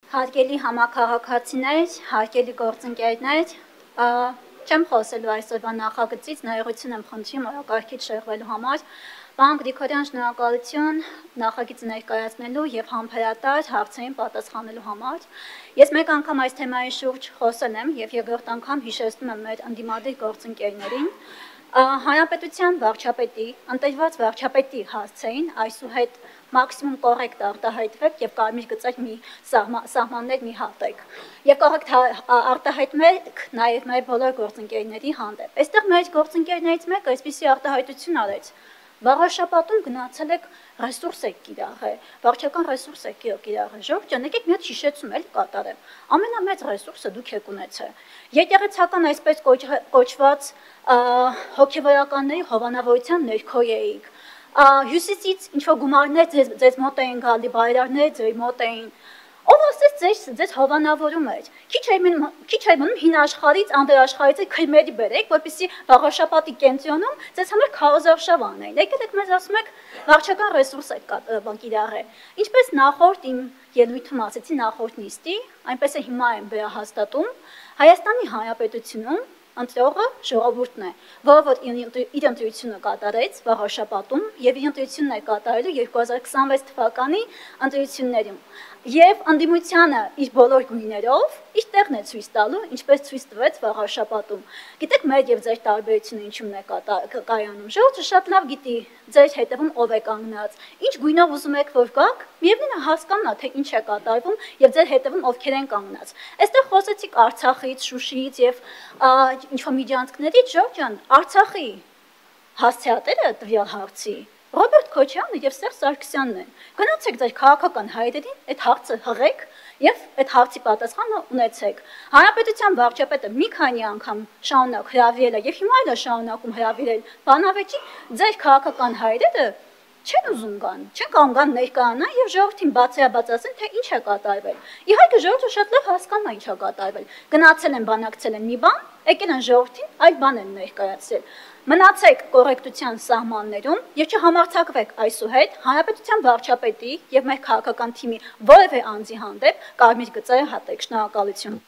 Հարգելի համակարգացիներ, հարգելի գործընկերներ, չեմ խոսելու այսօրվա նախագծից, ներողություն եմ խնդրում օրակարգից շեղվելու համար։ Պարոն Գրիգորյան, շնորհակալություն նախագիծը ներկայացնելու եւ համբերատար հարցերին պատասխանելու համար։ Ես մեկ անգամ այս թեմայի շուրջ խոսել եմ եւ երկրորդ անգամ հիշեցնում եմ մեր ընդդիմադիր գործընկերներին։ Հանրապետության վարչապետի, ընտրված վարչապետի հասցեին այսուհետ մաքսիմում կոռեկտ արտահայտվեք եւ կարմիր գծեր մի սահմաններ մի հատեք։ Եվ կոռեկտ արտահայտվեք նաեւ մեր բոլոր գործընկերների հանդեպ։ Այստեղ մեր գործընկերներից մեկը այսպիսի արտահայտություն արեց։ Վաղաշաբաթում գնացել եք ռեսուրս եք կիրառել, վարչական ռեսուրս եք կիրառել, ժողովուրդ ջան, եկեք մի հատ հիշեցում էլ կատարեմ։ Ամենամեծ ռեսուրսը դուք եք ունեցել։ Եկեղեցական այսպես կոչված հոգևորականների հովանավորության ներքո էիք։ Հյուսիսից ինչ-որ գումարներ ձեզ մոտ էին գալի, բայրարներ ձեր մոտ էին։ Ով ասեց ձեզ հովանավորում էր։ Քիչ էր մնում հին աշխարհից, անդրաշխարհից քրմերի բերեք, որպեսզի վաղաշաբաթի կենտրոնում ձեզ համար քարոզարշավ անեն։ Եկել եք մեզ ասում եք վարչական ռեսուրս եք կիրառել։ Ինչպես նախորդ իմ ելույթում ասեցի նախորդ նիստի, այնպես է հիմա եմ վերահաստատում, Հայաստանի Հանրապետությունում ընտրողը ժողովուրդն է, որը որ իր ընտրությունը կատարեց վաղաշաբաթում եւ իր ընտրությունն է կատարելու 2026 թվականի ընտրություններում եւ ընդդիմությանը իր բոլոր գույներով իր տեղն է ցույց տալու, ինչպես ցույց տվեց վաղաշաբաթում։ Գիտեք, մեր եւ ձեր տարբերությունը ինչու՞մն է կայանում։ Ժողովուրդը շատ լավ գիտի ձեր հետևում ով է կանգնած, ինչ գույնով ուզում եք որ գաք, միևնույնն է հասկանա թե ինչ է կատարվում եւ ձեր հետևում ովքեր են կանգնած։ Այստեղ խոսեցիք Արցախից, Շուշիից եւ ինչ-որ միջանցքներից, Ժորժ ջան, Արցախի հասցեատերը տվյալ հարցի Ռոբերտ Քոչյանը եւ Սերժ Սարգսյանն են։ Գնացեք ձեր քաղաքական հայրերին, այդ հարցը հղեք եւ այդ հարցի պատասխանը ունեցեք։ Հանրապետության վարչապետը մի քանի անգամ շարունակ հրավիրել է եւ հիմա էլ է շարունակում հրավիրել բանավեճի, ձեր քաղաքական հայրերը չեն ուզում գան, չեն կարող գան ներկայանան եւ ժողովրդին բացեաբաց ասեն, թե ինչ է կատարվել։ Իհարկե ժողովուրդը շատ լավ հասկանա ինչ է կատարվել։ Գնացել են բանակցել են մի բան, եկել են ժողովրդին այլ բան են ներկայացրել։ Մնացեք կոռեկտության սահմաններում եւ չհամարձակվեք այսուհետ Հանրապետության վարչապետի եւ մեր քաղաքական թիմի որևէ անձի հանդեպ կարմիր գծեր հատեք։ Շնորհակալություն։